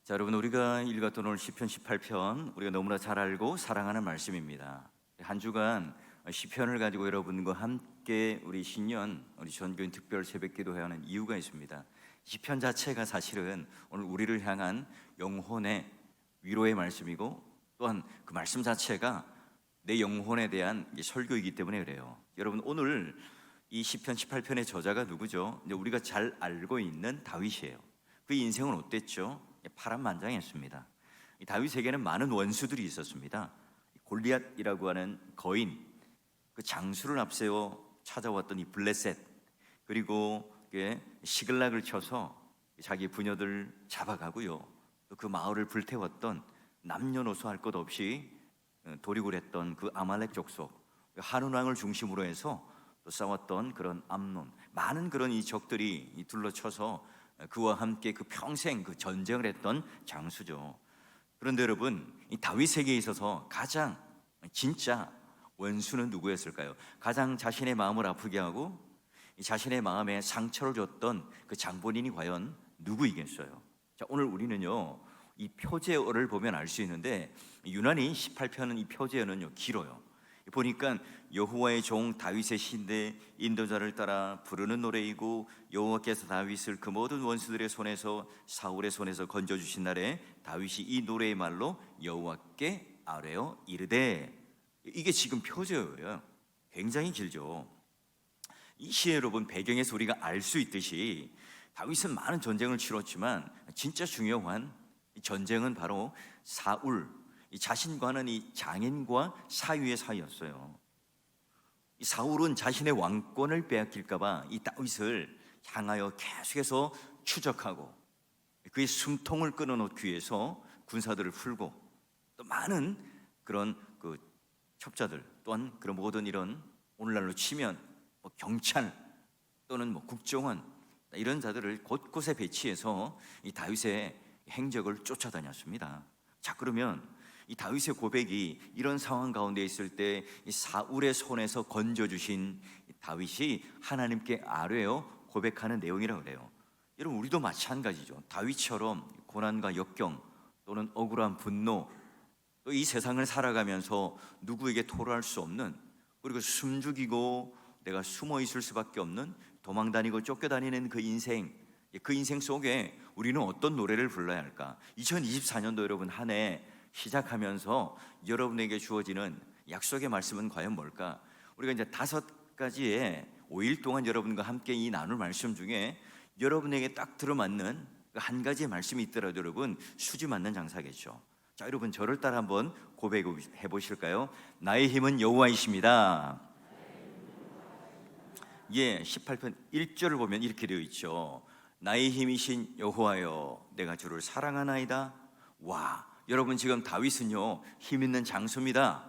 자, 여러분, 우리가 읽었던 오늘 시편 18편, 우리가 너무나 잘 알고 사랑하는 말씀입니다. 한 주간 시편을 가지고 여러분과 함께 우리 신년, 우리 전교인 특별 새벽 기도해야 하는 이유가 있습니다. 시편 자체가 사실은 오늘 우리를 향한 영혼의 위로의 말씀이고, 또한 그 말씀 자체가 내 영혼에 대한 설교이기 때문에 그래요. 여러분, 오늘 이 시편 18편의 저자가 누구죠? 이제 우리가 잘 알고 있는 다윗이에요. 그 인생은 어땠죠? 파란만장했습니다. 다윗에게는 많은 원수들이 있었습니다. 골리앗이라고 하는 거인, 그 장수를 앞세워 찾아왔던 이 블레셋, 그리고 시글락을 쳐서 자기 부녀들 잡아가고요, 또 그 마을을 불태웠던, 남녀노소 할 것 없이 도륙을 했던 그 아말렉 족속, 한운 왕을 중심으로 해서 또 싸웠던 그런 암논, 많은 그런 이 적들이 둘러쳐서 그와 함께 그 평생 그 전쟁을 했던 장수죠. 그런데 여러분, 이 다윗에게 있어서 가장 진짜 원수는 누구였을까요? 가장 자신의 마음을 아프게 하고 자신의 마음에 상처를 줬던 그 장본인이 과연 누구이겠어요? 자, 오늘 우리는요, 이 표제어를 보면 알 수 있는데, 유난히 18편은 이 표제어는요 길어요. 보니까 여호와의 종 다윗의 시인데 인도자를 따라 부르는 노래이고, 여호와께서 다윗을 그 모든 원수들의 손에서, 사울의 손에서 건져주신 날에 다윗이 이 노래의 말로 여호와께 아뢰어 이르되, 이게 지금 표제어예요. 굉장히 길죠. 이 시에 여러분, 배경에서 우리가 알 수 있듯이 다윗은 많은 전쟁을 치렀지만 진짜 중요한 전쟁은 바로 사울, 이 자신과는 이 장인과 사위의 사이였어요. 이 사울은 자신의 왕권을 빼앗길까봐 이 다윗을 향하여 계속해서 추적하고, 그의 숨통을 끊어놓기 위해서 군사들을 풀고, 또 많은 그런 그 첩자들, 또한 그런 모든 이런 오늘날로 치면 경찰 또는 국정원, 이런 자들을 곳곳에 배치해서 이 다윗의 행적을 쫓아다녔습니다. 자, 그러면 이 다윗의 고백이 이런 상황 가운데 있을 때 이 사울의 손에서 건져주신 다윗이 하나님께 아뢰어 고백하는 내용이라고 그래요. 여러분, 우리도 마찬가지죠. 다윗처럼 고난과 역경 또는 억울한 분노, 또 이 세상을 살아가면서 누구에게 토로할 수 없는, 그리고 숨죽이고 내가 숨어 있을 수밖에 없는, 도망다니고 쫓겨다니는 그 인생, 그 인생 속에 우리는 어떤 노래를 불러야 할까? 2024년도 여러분 한 해 시작하면서 여러분에게 주어지는 약속의 말씀은 과연 뭘까? 우리가 이제 5가지의 5일 동안 여러분과 함께 이 나눌 말씀 중에 여러분에게 딱 들어맞는 한 가지의 말씀이 있더라도 여러분, 수지 맞는 장사겠죠. 자, 여러분, 저를 따라 한번 고백해 보실까요? 나의 힘은 여호와이십니다. 18편 1절을 보면 이렇게 되어 있죠. 나의 힘이신 여호와여, 내가 주를 사랑하나이다. 와, 여러분, 지금 다윗은요 힘 있는 장수입니다.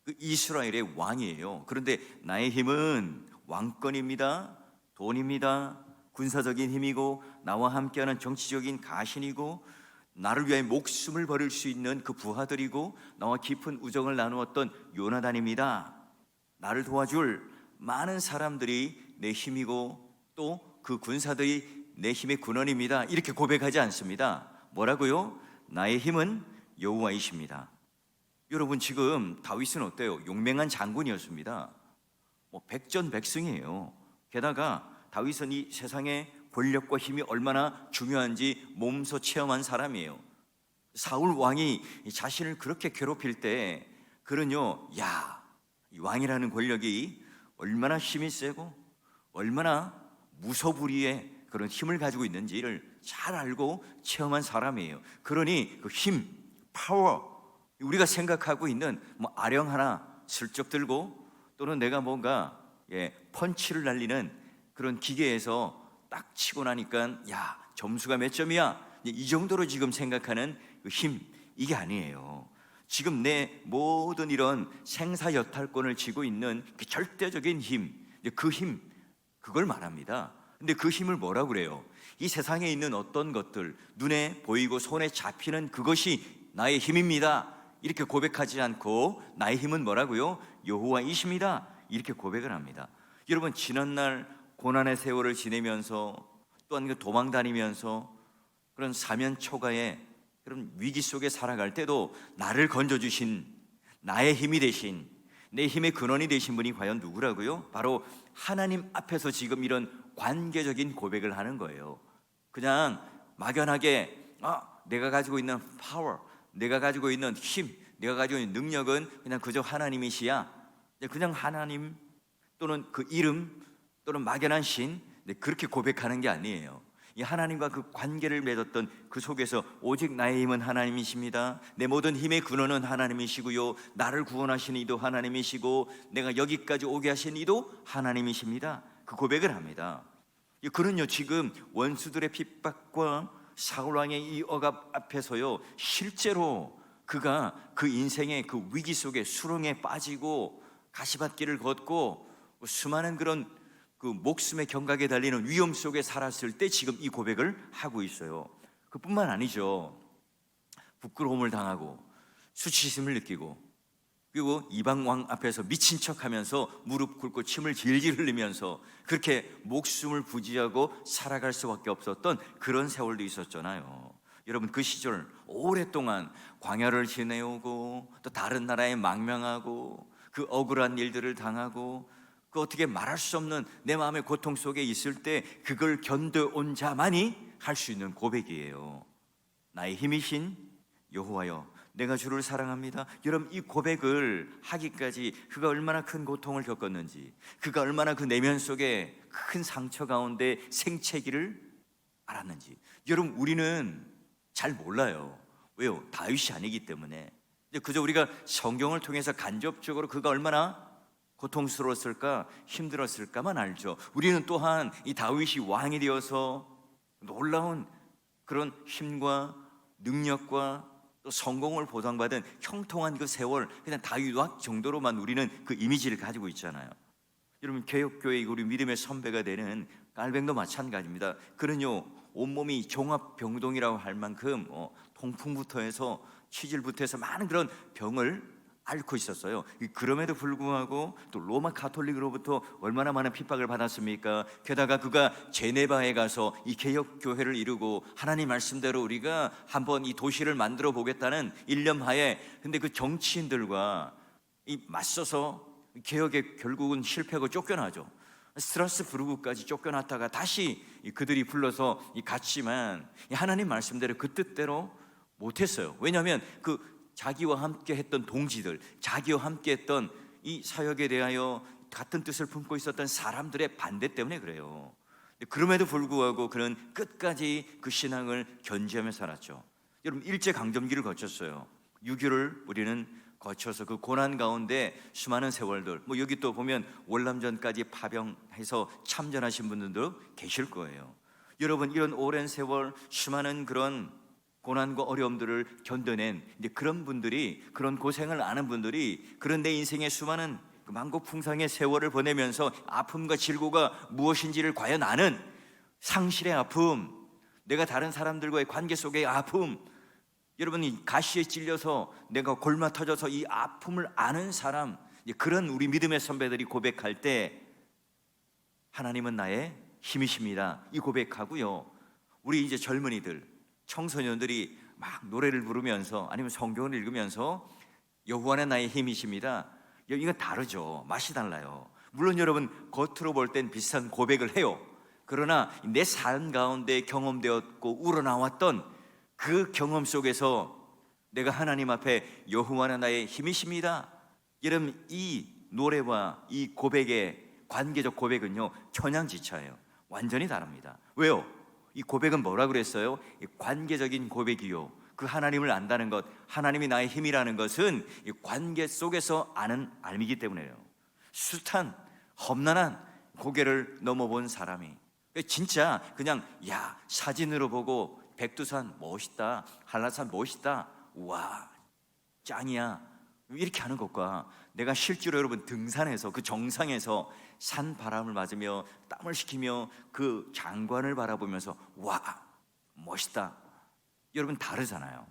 그 이스라엘의 왕이에요. 그런데 나의 힘은 왕권입니다, 돈입니다, 군사적인 힘이고, 나와 함께하는 정치적인 가신이고, 나를 위해 목숨을 버릴 수 있는 그 부하들이고, 나와 깊은 우정을 나누었던 요나단입니다. 나를 도와줄 많은 사람들이 내 힘이고, 또 그 군사들이 내 힘의 군원입니다. 이렇게 고백하지 않습니다. 뭐라고요? 나의 힘은 여호와이십니다. 여러분, 지금 다윗은 어때요? 용맹한 장군이었습니다. 백전백승이에요. 게다가 다윗은 이 세상의 권력과 힘이 얼마나 중요한지 몸소 체험한 사람이에요. 사울 왕이 자신을 그렇게 괴롭힐 때 그는요, 이 왕이라는 권력이 얼마나 힘이 세고 얼마나 무소불위의 그런 힘을 가지고 있는지를 잘 알고 체험한 사람이에요. 그러니 그 힘, 파워, 우리가 생각하고 있는 아령 하나 슬쩍 들고, 또는 내가 뭔가 펀치를 날리는 그런 기계에서 딱 치고 나니까 점수가 몇 점이야, 이 정도로 지금 생각하는 그 힘, 이게 아니에요. 지금 내 모든 이런 생사여탈권을 쥐고 있는 그 절대적인 힘, 그 힘, 그걸 말합니다. 근데 그 힘을 뭐라고 그래요? 이 세상에 있는 어떤 것들, 눈에 보이고 손에 잡히는 그것이 나의 힘입니다, 이렇게 고백하지 않고 나의 힘은 뭐라고요? 여호와이십니다, 이렇게 고백을 합니다. 여러분, 지난날 고난의 세월을 지내면서, 또한 도망 다니면서, 그런 사면 초가의 그런 위기 속에 살아갈 때도 나를 건져주신, 나의 힘이 되신, 내 힘의 근원이 되신 분이 과연 누구라고요? 바로 하나님 앞에서 지금 이런 관계적인 고백을 하는 거예요. 그냥 막연하게 내가 가지고 있는 파워, 내가 가지고 있는 힘, 내가 가지고 있는 능력은 그냥 그저 하나님이시야. 그냥 하나님 또는 그 이름 또는 막연한 신, 그렇게 고백하는 게 아니에요. 이 하나님과 그 관계를 맺었던 그 속에서 오직 나의 힘은 하나님이십니다. 내 모든 힘의 근원은 하나님이시고요, 나를 구원하신 이도 하나님이시고 내가 여기까지 오게 하신 이도 하나님이십니다. 그 고백을 합니다. 그는요 지금 원수들의 핍박과 사울왕의 이 억압 앞에서요 실제로 그가 그 인생의 그 위기 속에 수렁에 빠지고 가시밭길을 걷고 수많은 그런 그 목숨의 경각에 달리는 위험 속에 살았을 때 지금 이 고백을 하고 있어요. 그뿐만 아니죠. 부끄러움을 당하고 수치심을 느끼고, 그리고 이방 왕 앞에서 미친 척하면서 무릎 꿇고 침을 질질 흘리면서 그렇게 목숨을 부지하고 살아갈 수밖에 없었던 그런 세월도 있었잖아요. 여러분, 그 시절 오랫동안 광야를 지내오고 또 다른 나라에 망명하고 그 억울한 일들을 당하고 그 어떻게 말할 수 없는 내 마음의 고통 속에 있을 때 그걸 견뎌온 자만이 할 수 있는 고백이에요. 나의 힘이신 여호와여, 내가 주를 사랑합니다. 여러분, 이 고백을 하기까지 그가 얼마나 큰 고통을 겪었는지, 그가 얼마나 그 내면 속에 큰 상처 가운데 생채기를 알았는지 여러분 우리는 잘 몰라요. 왜요? 다윗이 아니기 때문에. 그저 우리가 성경을 통해서 간접적으로 그가 얼마나 고통스러웠을까, 힘들었을까만 알죠. 우리는 또한 이 다윗이 왕이 되어서 놀라운 그런 힘과 능력과 또 성공을 보장받은 형통한 그 세월, 그냥 다윗 왕 정도로만 우리는 그 이미지를 가지고 있잖아요. 여러분, 개혁교회 우리 믿음의 선배가 되는 깔뱅도 마찬가지입니다. 그는요 온몸이 종합병동이라고 할 만큼 통풍부터 해서 치질부터 해서 많은 그런 병을 앓고 있었어요. 그럼에도 불구하고 또 로마 가톨릭으로부터 얼마나 많은 핍박을 받았습니까? 게다가 그가 제네바에 가서 이 개혁교회를 이루고 하나님 말씀대로 우리가 한번 이 도시를 만들어 보겠다는 일념하에, 근데 그 정치인들과 이 맞서서 개혁에 결국은 실패하고 쫓겨나죠. 스트라스부르크까지 쫓겨났다가 다시 그들이 불러서 갔지만 하나님 말씀대로 그 뜻대로 못했어요. 왜냐하면 그 자기와 함께 했던 동지들, 자기와 함께 했던 이 사역에 대하여 같은 뜻을 품고 있었던 사람들의 반대 때문에 그래요. 그럼에도 불구하고 그는 끝까지 그 신앙을 견지하며 살았죠. 여러분, 일제강점기를 거쳤어요. 6.25를 우리는 거쳐서 그 고난 가운데 수많은 세월들, 여기 또 보면 월남전까지 파병해서 참전하신 분들도 계실 거예요. 여러분, 이런 오랜 세월 수많은 그런 고난과 어려움들을 견뎌낸 이제 그런 분들이, 그런 고생을 아는 분들이, 그런 내 인생의 수많은 그 만고풍상의 세월을 보내면서 아픔과 질고가 무엇인지를 과연 아는, 상실의 아픔, 내가 다른 사람들과의 관계 속의 아픔, 여러분이 가시에 찔려서 내가 골마 터져서 이 아픔을 아는 사람, 그런 우리 믿음의 선배들이 고백할 때 하나님은 나의 힘이십니다, 이 고백하고요. 우리 이제 젊은이들, 청소년들이 막 노래를 부르면서 아니면 성경을 읽으면서 여호와는 나의 힘이십니다, 이거 다르죠. 맛이 달라요. 물론 여러분 겉으로 볼 땐 비슷한 고백을 해요. 그러나 내 삶 가운데 경험되었고 우러나왔던 그 경험 속에서 내가 하나님 앞에 여호와는 나의 힘이십니다, 여러분 이 노래와 이 고백의 관계적 고백은요 천양지차예요. 완전히 다릅니다. 왜요? 이 고백은 뭐라 그랬어요? 관계적인 고백이요, 그 하나님을 안다는 것, 하나님이 나의 힘이라는 것은 이 관계 속에서 아는 알미기 때문에요. 숱한 험난한 고개를 넘어본 사람이 진짜 그냥 사진으로 보고 백두산 멋있다, 한라산 멋있다, 우와 짱이야, 이렇게 하는 것과 내가 실제로 여러분 등산해서 그 정상에서 산 바람을 맞으며 땀을 식히며 그 장관을 바라보면서 와 멋있다, 여러분 다르잖아요.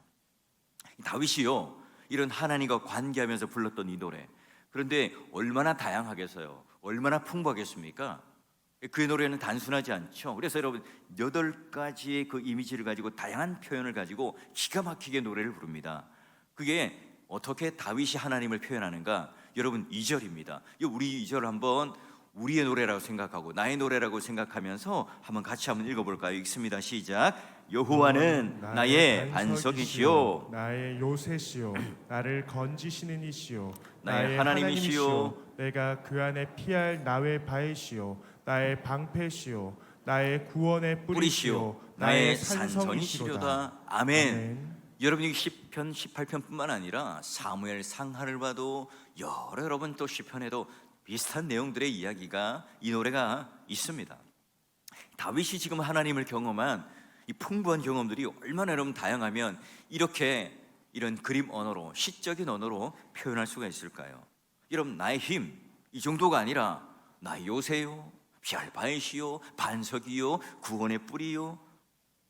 다윗이요 이런 하나님과 관계하면서 불렀던 이 노래, 그런데 얼마나 다양하겠어요? 얼마나 풍부하겠습니까? 그의 노래는 단순하지 않죠. 그래서 여러분 8가지의 그 이미지를 가지고 다양한 표현을 가지고 기가 막히게 노래를 부릅니다. 그게 어떻게 다윗이 하나님을 표현하는가? 여러분 2절입니다. 우리 2절을 한번 우리의 노래라고 생각하고 나의 노래라고 생각하면서 한번 같이 한번 읽어볼까요? 읽습니다. 시작. 여호와는 나의 반석이시요 나의 요새시요 나를 건지시는 이시요 나의 하나님이시요 내가 그 안에 피할 나의 바위시요 나의 방패시요 나의 구원의 뿌리시요 나의 산성이시로다. 아멘. 여러분, 이 시편 18편뿐만 아니라 사무엘 상하를 봐도 여러분 또 시편에도 비슷한 내용들의 이야기가, 이 노래가 있습니다. 다윗이 지금 하나님을 경험한 이 풍부한 경험들이 얼마나 여러분 다양하면 이렇게 이런 그림 언어로, 시적인 언어로 표현할 수가 있을까요? 여러분, 나의 힘, 이 정도가 아니라 나의 요새요, 피할 바위시요, 반석이요, 구원의 뿌리요,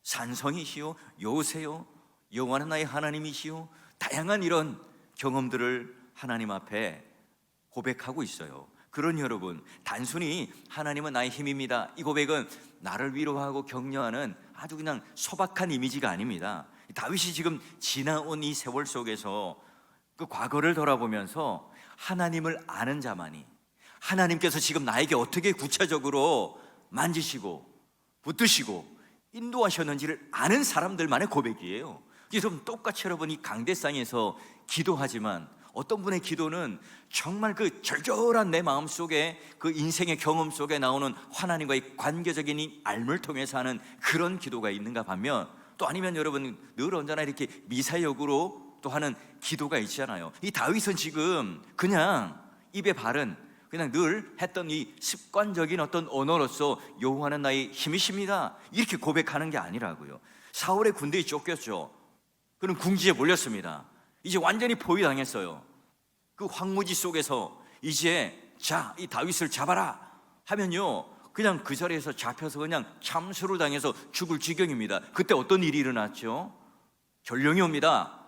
산성이시요, 요새요, 여호와는 나의 하나님이시요, 다양한 이런 경험들을 하나님 앞에 고백하고 있어요. 그런 여러분, 단순히 하나님은 나의 힘입니다, 이 고백은 나를 위로하고 격려하는 아주 그냥 소박한 이미지가 아닙니다. 다윗이 지금 지나온 이 세월 속에서 그 과거를 돌아보면서 하나님을 아는 자만이, 하나님께서 지금 나에게 어떻게 구체적으로 만지시고 붙드시고 인도하셨는지를 아는 사람들만의 고백이에요. 여러분, 똑같이 여러분 이 강대상에서 기도하지만 어떤 분의 기도는 정말 그 절절한 내 마음속에, 그 인생의 경험 속에 나오는 하나님과의 관계적인 이 알물 통해서 하는 그런 기도가 있는가 반면, 또 아니면 여러분 늘 언제나 이렇게 미사역으로 또 하는 기도가 있잖아요. 이 다윗은 지금 그냥 입에 바른, 그냥 늘 했던 이 습관적인 어떤 언어로서 여호와는 나의 힘이십니다 이렇게 고백하는 게 아니라고요. 사울의 군대에 쫓겼죠. 그는 궁지에 몰렸습니다. 이제 완전히 포위당했어요. 그 황무지 속에서 이제 자, 이 다윗을 잡아라 하면요, 그냥 그 자리에서 잡혀서 그냥 참수를 당해서 죽을 지경입니다. 그때 어떤 일이 일어났죠? 전령이 옵니다.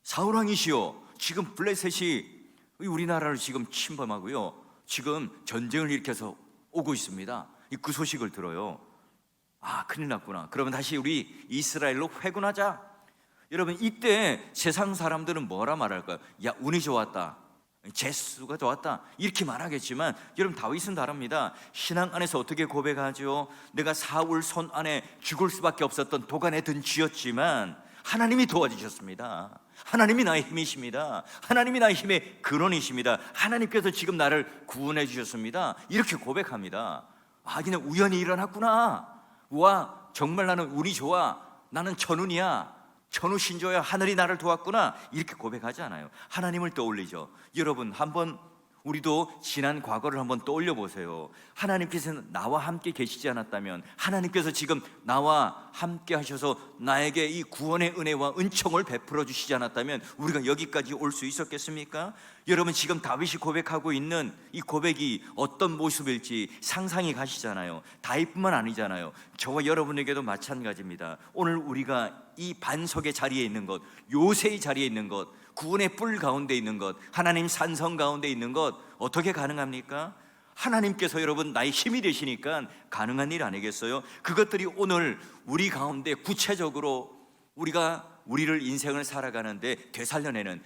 사울왕이시여, 지금 블레셋이 우리나라를 지금 침범하고요, 지금 전쟁을 일으켜서 오고 있습니다. 그 소식을 들어요. 아, 큰일 났구나. 그러면 다시 우리 이스라엘로 회군하자. 여러분, 이때 세상 사람들은 뭐라 말할까요? 야, 운이 좋았다, 재수가 좋았다 이렇게 말하겠지만, 여러분 다윗은 다릅니다. 신앙 안에서 어떻게 고백하죠? 내가 사울 손 안에 죽을 수밖에 없었던 도간에 든 쥐였지만 하나님이 도와주셨습니다. 하나님이 나의 힘이십니다. 하나님이 나의 힘의 근원이십니다. 하나님께서 지금 나를 구원해 주셨습니다 이렇게 고백합니다. 아, 그냥 우연히 일어났구나. 와, 정말 나는 운이 좋아. 나는 천운이야, 천우신조야, 하늘이 나를 도왔구나 이렇게 고백하지 않아요. 하나님을 떠올리죠. 여러분, 한번 우리도 지난 과거를 한번 떠올려 보세요. 하나님께서는 나와 함께 계시지 않았다면, 하나님께서 지금 나와 함께 하셔서 나에게 이 구원의 은혜와 은총을 베풀어 주시지 않았다면 우리가 여기까지 올 수 있었겠습니까? 여러분, 지금 다윗이 고백하고 있는 이 고백이 어떤 모습일지 상상이 가시잖아요. 다윗뿐만 아니잖아요. 저와 여러분에게도 마찬가지입니다. 오늘 우리가 이 반석의 자리에 있는 것, 요새의 자리에 있는 것, 구원의 뿔 가운데 있는 것, 하나님 산성 가운데 있는 것, 어떻게 가능합니까? 하나님께서 여러분 나의 힘이 되시니까 가능한 일 아니겠어요? 그것들이 오늘 우리 가운데 구체적으로 우리를 인생을 살아가는데 되살려내는,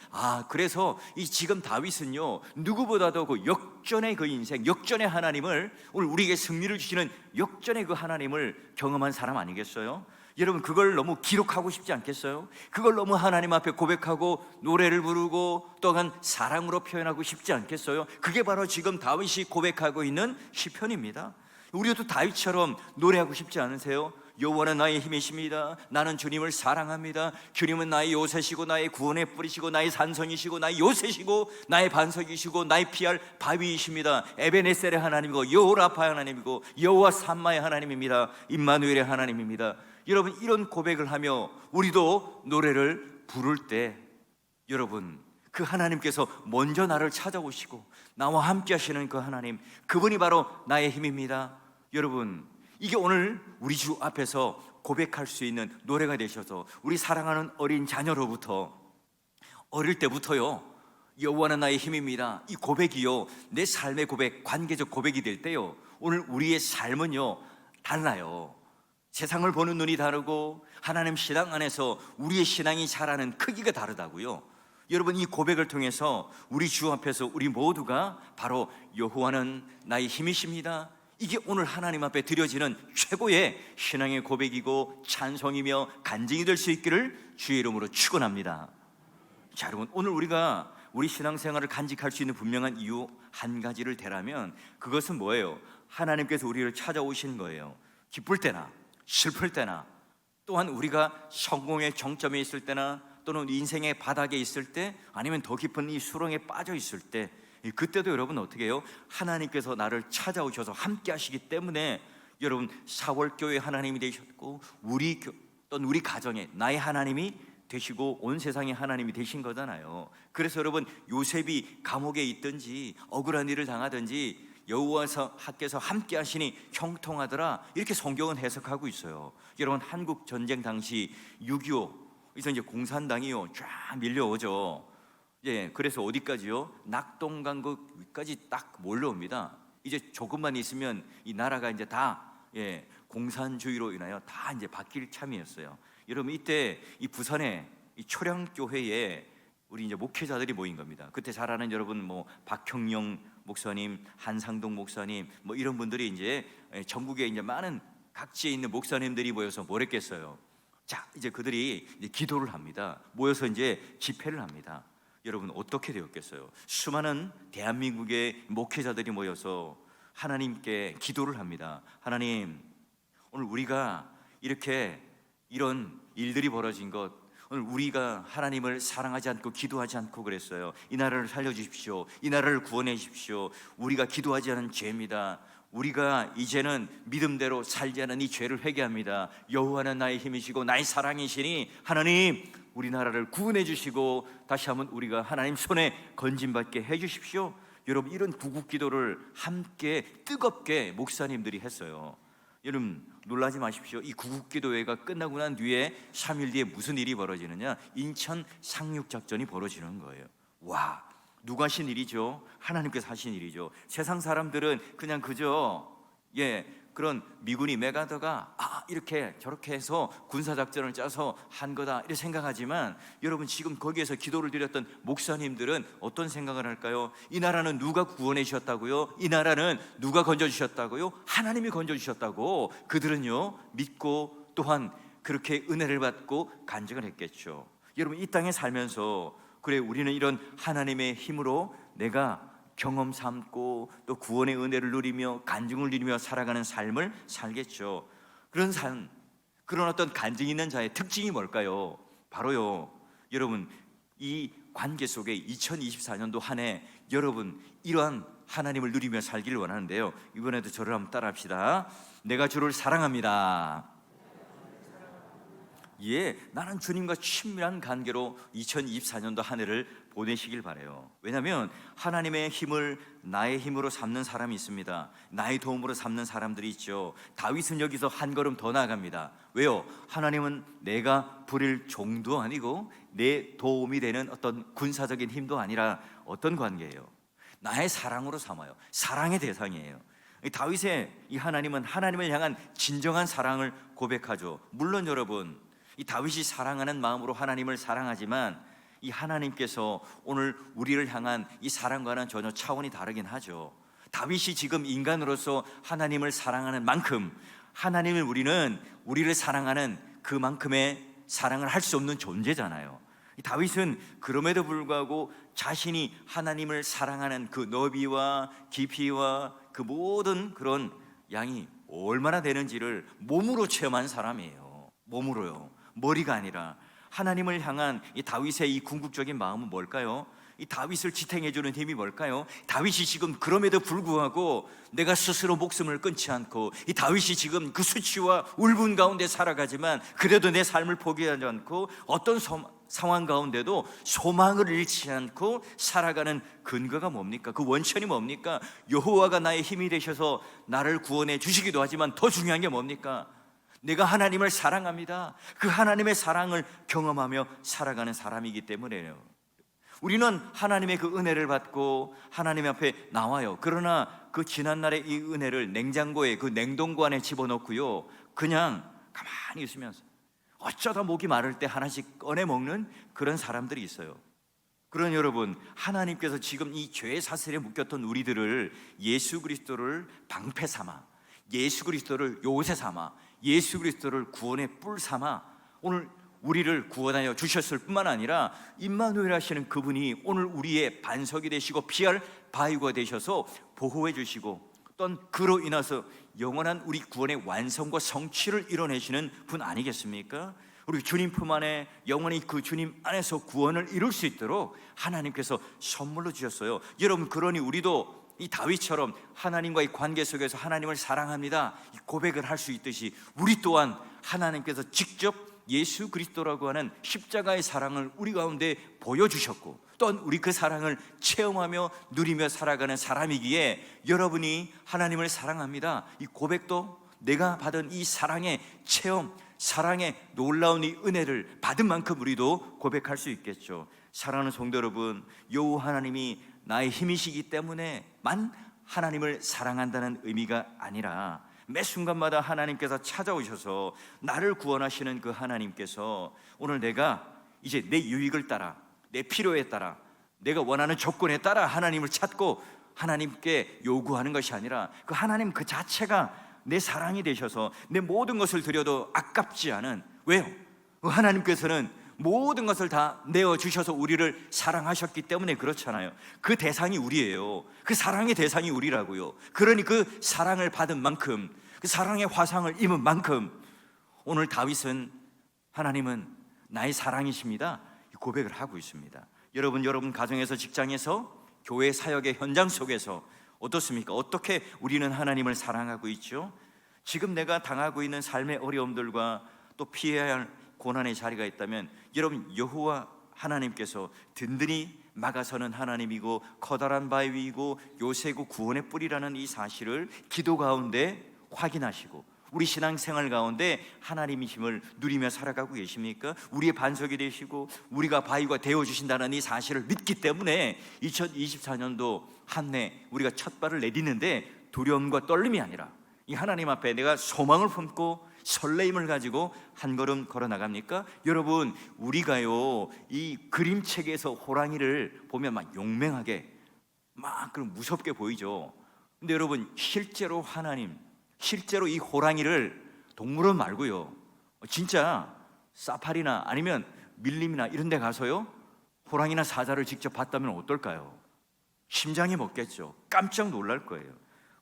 그래서 이 지금 다윗은요, 누구보다도 그 역전의 그 인생, 역전의 하나님을, 오늘 우리에게 승리를 주시는 역전의 그 하나님을 경험한 사람 아니겠어요? 여러분, 그걸 너무 기록하고 싶지 않겠어요? 그걸 너무 하나님 앞에 고백하고 노래를 부르고 또한 사랑으로 표현하고 싶지 않겠어요? 그게 바로 지금 다윗이 고백하고 있는 시편입니다. 우리도 다윗처럼 노래하고 싶지 않으세요? 여호와는 나의 힘이십니다. 나는 주님을 사랑합니다. 주님은 나의 요새시고 나의 구원의 뿌리시고 나의 산성이시고 나의 요새시고 나의 반석이시고 나의 피할 바위이십니다. 에베네셀의 하나님이고 여호라파의 하나님이고 여호와 삼마의 하나님입니다. 임마누엘의 하나님입니다. 여러분, 이런 고백을 하며 우리도 노래를 부를 때, 여러분, 그 하나님께서 먼저 나를 찾아오시고 나와 함께 하시는 그 하나님, 그분이 바로 나의 힘입니다. 여러분, 이게 오늘 우리 주 앞에서 고백할 수 있는 노래가 되셔서 우리 사랑하는 어린 자녀로부터, 어릴 때부터요, 여호와는 나의 힘입니다 이 고백이요, 내 삶의 고백, 관계적 고백이 될 때요, 오늘 우리의 삶은요 달라요. 세상을 보는 눈이 다르고 하나님 신앙 안에서 우리의 신앙이 자라는 크기가 다르다고요. 여러분, 이 고백을 통해서 우리 주 앞에서 우리 모두가 바로 여호와는 나의 힘이십니다, 이게 오늘 하나님 앞에 드려지는 최고의 신앙의 고백이고 찬송이며 간증이 될 수 있기를 주의 이름으로 축원합니다. 자, 여러분, 오늘 우리가 우리 신앙생활을 간직할 수 있는 분명한 이유 한 가지를 대라면 그것은 뭐예요? 하나님께서 우리를 찾아오시는 거예요. 기쁠 때나 슬플 때나, 또한 우리가 성공의 정점에 있을 때나, 또는 인생의 바닥에 있을 때, 아니면 더 깊은 이 수렁에 빠져 있을 때, 그때도 여러분 어떻게 해요? 하나님께서 나를 찾아오셔서 함께 하시기 때문에 여러분 사월교회 하나님이 되셨고 또는 우리 가정에 나의 하나님이 되시고 온 세상의 하나님이 되신 거잖아요. 그래서 여러분, 요셉이 감옥에 있든지 억울한 일을 당하든지 여호와께서 함께 하시니 형통하더라, 이렇게 성경은 해석하고 있어요. 여러분, 한국 전쟁 당시 6.25 그래서 이제 공산당이요 쫙 밀려오죠. 예, 그래서 어디까지요? 낙동강까지 딱 몰려옵니다. 이제 조금만 있으면 이 나라가 이제 다 공산주의로 인하여 다 이제 바뀔 참이었어요. 여러분, 이때 이 부산에 이 초량교회에 우리 이제 목회자들이 모인 겁니다. 그때 잘 아는 여러분 뭐 박형영 목사님, 한상동 목사님 뭐 이런 분들이 이제 전국에 이제 많은 각지에 있는 목사님들이 모여서 뭘 했겠어요? 자, 이제 그들이 이제 기도를 합니다. 모여서 이제 집회를 합니다. 여러분, 어떻게 되었겠어요? 수많은 대한민국의 목회자들이 모여서 하나님께 기도를 합니다. 하나님, 오늘 우리가 이렇게 이런 일들이 벌어진 것, 오늘 우리가 하나님을 사랑하지 않고 기도하지 않고 그랬어요. 이 나라를 살려주십시오. 이 나라를 구원해 주십시오. 우리가 기도하지 않은 죄입니다. 우리가 이제는 믿음대로 살지 않은 이 죄를 회개합니다. 여호와는 나의 힘이시고 나의 사랑이시니 하나님, 우리나라를 구원해 주시고 다시 한번 우리가 하나님 손에 건진받게 해 주십시오. 여러분, 이런 구국기도를 함께 뜨겁게 목사님들이 했어요. 여러분, 놀라지 마십시오. 이 구국기도회가 끝나고 난 뒤에 3일 뒤에 무슨 일이 벌어지느냐? 인천 상륙작전이 벌어지는 거예요. 와, 누가 하신 일이죠? 하나님께서 하신 일이죠. 세상 사람들은 그냥 그저 그런 미군이 메가더가 이렇게 저렇게 해서 군사작전을 짜서 한 거다 이렇게 생각하지만, 여러분, 지금 거기에서 기도를 드렸던 목사님들은 어떤 생각을 할까요? 이 나라는 누가 구원해 주셨다고요? 이 나라는 누가 건져주셨다고요? 하나님이 건져주셨다고 그들은요 믿고 또한 그렇게 은혜를 받고 간증을 했겠죠. 여러분, 이 땅에 살면서 그래, 우리는 이런 하나님의 힘으로 내가 경험 삼고 또 구원의 은혜를 누리며 간증을 누리며 살아가는 삶을 살겠죠. 그런 삶, 그런 어떤 간증이 있는 자의 특징이 뭘까요? 바로요, 여러분, 이 관계 속에 2024년도 한 해 여러분 이러한 하나님을 누리며 살기를 원하는데요, 이번에도 저를 한번 따라합시다. 내가 주를 사랑합니다. 나는 주님과 친밀한 관계로 2024년도 한 해를 보내시길 바라요. 왜냐하면 하나님의 힘을 나의 힘으로 삼는 사람이 있습니다. 나의 도움으로 삼는 사람들이 있죠. 다윗은 여기서 한 걸음 더 나아갑니다. 왜요? 하나님은 내가 부릴 종도 아니고 내 도움이 되는 어떤 군사적인 힘도 아니라 어떤 관계예요? 나의 사랑으로 삼아요. 사랑의 대상이에요. 다윗의 이 하나님은 하나님을 향한 진정한 사랑을 고백하죠. 물론 여러분, 이 다윗이 사랑하는 마음으로 하나님을 사랑하지만 이 하나님께서 오늘 우리를 향한 이 사랑과는 전혀 차원이 다르긴 하죠. 다윗이 지금 인간으로서 하나님을 사랑하는 만큼 하나님을 우리를 사랑하는 그만큼의 사랑을 할 수 없는 존재잖아요. 다윗은 그럼에도 불구하고 자신이 하나님을 사랑하는 그 너비와 깊이와 그 모든 그런 양이 얼마나 되는지를 몸으로 체험한 사람이에요. 몸으로요, 머리가 아니라. 하나님을 향한 이 다윗의 이 궁극적인 마음은 뭘까요? 이 다윗을 지탱해주는 힘이 뭘까요? 다윗이 지금 그럼에도 불구하고 내가 스스로 목숨을 끊지 않고, 이 다윗이 지금 그 수치와 울분 가운데 살아가지만 그래도 내 삶을 포기하지 않고 어떤 상황 가운데도 소망을 잃지 않고 살아가는 근거가 뭡니까? 그 원천이 뭡니까? 여호와가 나의 힘이 되셔서 나를 구원해 주시기도 하지만 더 중요한 게 뭡니까? 내가 하나님을 사랑합니다. 그 하나님의 사랑을 경험하며 살아가는 사람이기 때문에요. 우리는 하나님의 그 은혜를 받고 하나님 앞에 나와요. 그러나 그 지난날의 이 은혜를 냉장고에, 그 냉동고 안에 집어넣고요, 그냥 가만히 있으면서 어쩌다 목이 마를 때 하나씩 꺼내 먹는 그런 사람들이 있어요. 그런 여러분, 하나님께서 지금 이 죄의 사슬에 묶였던 우리들을 예수 그리스도를 방패 삼아, 예수 그리스도를 요새 삼아, 예수 그리스도를 구원의 뿔 삼아 오늘 우리를 구원하여 주셨을 뿐만 아니라 임마누엘 하시는 그분이 오늘 우리의 반석이 되시고 피할 바위가 되셔서 보호해 주시고, 또한 그로 인해서 영원한 우리 구원의 완성과 성취를 이뤄내시는 분 아니겠습니까? 우리 주님 품 안에 영원히 그 주님 안에서 구원을 이룰 수 있도록 하나님께서 선물로 주셨어요. 여러분, 그러니 우리도 이 다윗처럼 하나님과의 관계 속에서 하나님을 사랑합니다 이 고백을 할 수 있듯이, 우리 또한 하나님께서 직접 예수 그리스도라고 하는 십자가의 사랑을 우리 가운데 보여주셨고, 또한 우리 그 사랑을 체험하며 누리며 살아가는 사람이기에 여러분이 하나님을 사랑합니다 이 고백도 내가 받은 이 사랑의 체험, 사랑의 놀라운 이 은혜를 받은 만큼 우리도 고백할 수 있겠죠. 사랑하는 성도 여러분, 여호와 하나님이 나의 힘이시기 때문에만 하나님을 사랑한다는 의미가 아니라 매 순간마다 하나님께서 찾아오셔서 나를 구원하시는 그 하나님께서 오늘 내가 이제 내 유익을 따라, 내 필요에 따라, 내가 원하는 조건에 따라 하나님을 찾고 하나님께 요구하는 것이 아니라 그 하나님 그 자체가 내 사랑이 되셔서 내 모든 것을 드려도 아깝지 않은, 왜요? 하나님께서는 모든 것을 다 내어주셔서 우리를 사랑하셨기 때문에 그렇잖아요. 그 대상이 우리예요. 그 사랑의 대상이 우리라고요. 그러니 그 사랑을 받은 만큼, 그 사랑의 화상을 입은 만큼 오늘 다윗은 하나님은 나의 사랑이십니다 고백을 하고 있습니다. 여러분 가정에서, 직장에서, 교회 사역의 현장 속에서 어떻습니까? 어떻게 우리는 하나님을 사랑하고 있죠? 지금 내가 당하고 있는 삶의 어려움들과 또 피해야 할 고난의 자리가 있다면 여러분, 여호와 하나님께서 든든히 막아서는 하나님이고 커다란 바위이고 요새고 구원의 뿌리라는 이 사실을 기도 가운데 확인하시고 우리 신앙생활 가운데 하나님이심을 누리며 살아가고 계십니까? 우리의 반석이 되시고 우리가 바위가 되어주신다는 이 사실을 믿기 때문에 2024년도 한 해 우리가 첫 발을 내딛는데 두려움과 떨림이 아니라 이 하나님 앞에 내가 소망을 품고 설레임을 가지고 한 걸음 걸어 나갑니까? 여러분, 우리가요 이 그림책에서 호랑이를 보면 막 용맹하게 막 그럼 무섭게 보이죠. 근데 여러분, 실제로 하나님, 실제로 이 호랑이를 동물원 말고요 진짜 사파리나 아니면 밀림이나 이런 데 가서요 호랑이나 사자를 직접 봤다면 어떨까요? 심장이 먹겠죠. 깜짝 놀랄 거예요.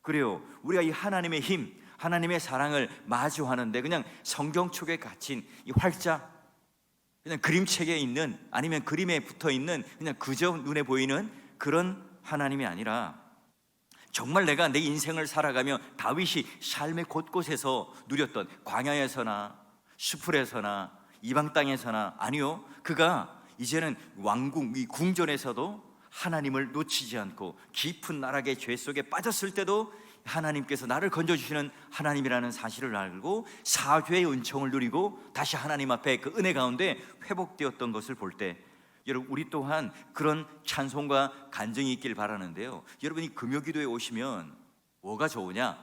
그래요, 우리가 이 하나님의 힘, 하나님의 사랑을 마주하는데 그냥 성경 속에 갇힌 이 활짝 그냥 그림책에 있는, 아니면 그림에 붙어 있는 그냥 그저 눈에 보이는 그런 하나님이 아니라 정말 내가 내 인생을 살아가며 다윗이 삶의 곳곳에서 누렸던 광야에서나 수풀에서나 이방 땅에서나, 아니요, 그가 이제는 왕궁, 이 궁전에서도 하나님을 놓치지 않고 깊은 나락의 죄 속에 빠졌을 때도 하나님께서 나를 건져주시는 하나님이라는 사실을 알고 사죄의 은총을 누리고 다시 하나님 앞에 그 은혜 가운데 회복되었던 것을 볼 때 여러분, 우리 또한 그런 찬송과 간증이 있길 바라는데요, 여러분이 금요기도에 오시면 뭐가 좋으냐?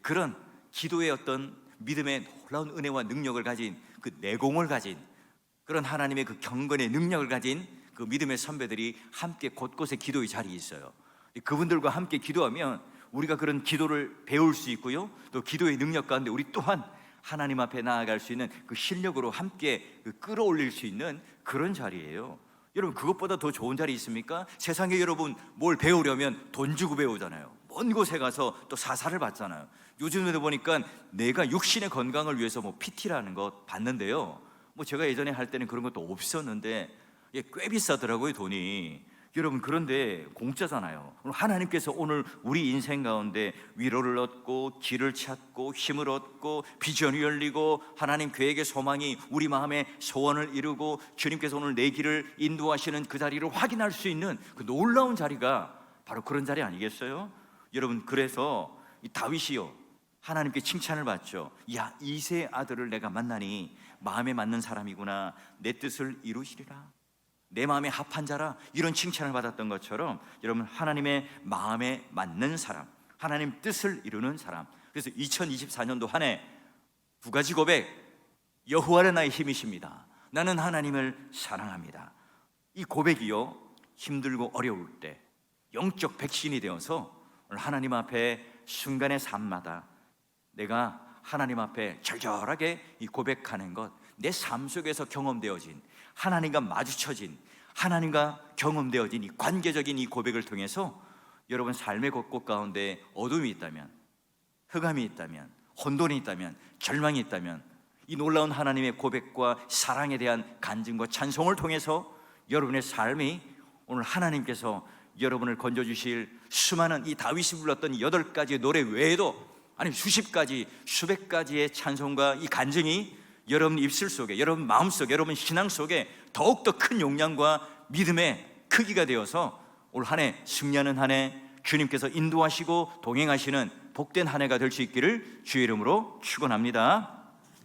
그런 기도의 어떤 믿음의 놀라운 은혜와 능력을 가진 그 내공을 가진 그런 하나님의 그 경건의 능력을 가진 그 믿음의 선배들이 함께 곳곳에 기도의 자리에 있어요. 그분들과 함께 기도하면 우리가 그런 기도를 배울 수 있고요, 또 기도의 능력 가운데 우리 또한 하나님 앞에 나아갈 수 있는 그 실력으로 함께 끌어올릴 수 있는 그런 자리예요. 여러분, 그것보다 더 좋은 자리 있습니까? 세상에 여러분 뭘 배우려면 돈 주고 배우잖아요. 먼 곳에 가서 또 사사를 받잖아요. 요즘에도 보니까 내가 육신의 건강을 위해서 뭐 PT라는 거 받는데요, 뭐 제가 예전에 할 때는 그런 것도 없었는데 꽤 비싸더라고요, 돈이. 여러분, 그런데 공짜잖아요. 하나님께서 오늘 우리 인생 가운데 위로를 얻고 길을 찾고 힘을 얻고 비전이 열리고 하나님 계획의 소망이 우리 마음에 소원을 이루고 주님께서 오늘 내 길을 인도하시는 그 자리를 확인할 수 있는 그 놀라운 자리가 바로 그런 자리 아니겠어요? 여러분, 그래서 이 다윗이요 하나님께 칭찬을 받죠. 야, 이새의 아들을 내가 만나니 마음에 맞는 사람이구나. 내 뜻을 이루시리라. 내 마음에 합한 자라, 이런 칭찬을 받았던 것처럼 여러분, 하나님의 마음에 맞는 사람, 하나님 뜻을 이루는 사람. 그래서 2024년도 한 해 두 가지 고백. 여호와는 나의 힘이십니다. 나는 하나님을 사랑합니다. 이 고백이요, 힘들고 어려울 때 영적 백신이 되어서 오늘 하나님 앞에 순간의 삶마다 내가 하나님 앞에 절절하게 이 고백하는 것, 내 삶 속에서 경험되어진, 하나님과 마주쳐진, 하나님과 경험되어진 이 관계적인 이 고백을 통해서 여러분 삶의 곳곳 가운데 어둠이 있다면, 흑암이 있다면, 혼돈이 있다면, 절망이 있다면, 이 놀라운 하나님의 고백과 사랑에 대한 간증과 찬송을 통해서 여러분의 삶이 오늘 하나님께서 여러분을 건져주실 수많은 이 다윗이 불렀던 8가지의 노래 외에도, 아니 수십 가지, 수백 가지의 찬송과 이 간증이 여러분 입술 속에, 여러분 마음 속에, 여러분 신앙 속에 더욱더 큰 용량과 믿음의 크기가 되어서 올 한 해 승리하는 한 해, 주님께서 인도하시고 동행하시는 복된 한 해가 될 수 있기를 주의 이름으로 축원합니다.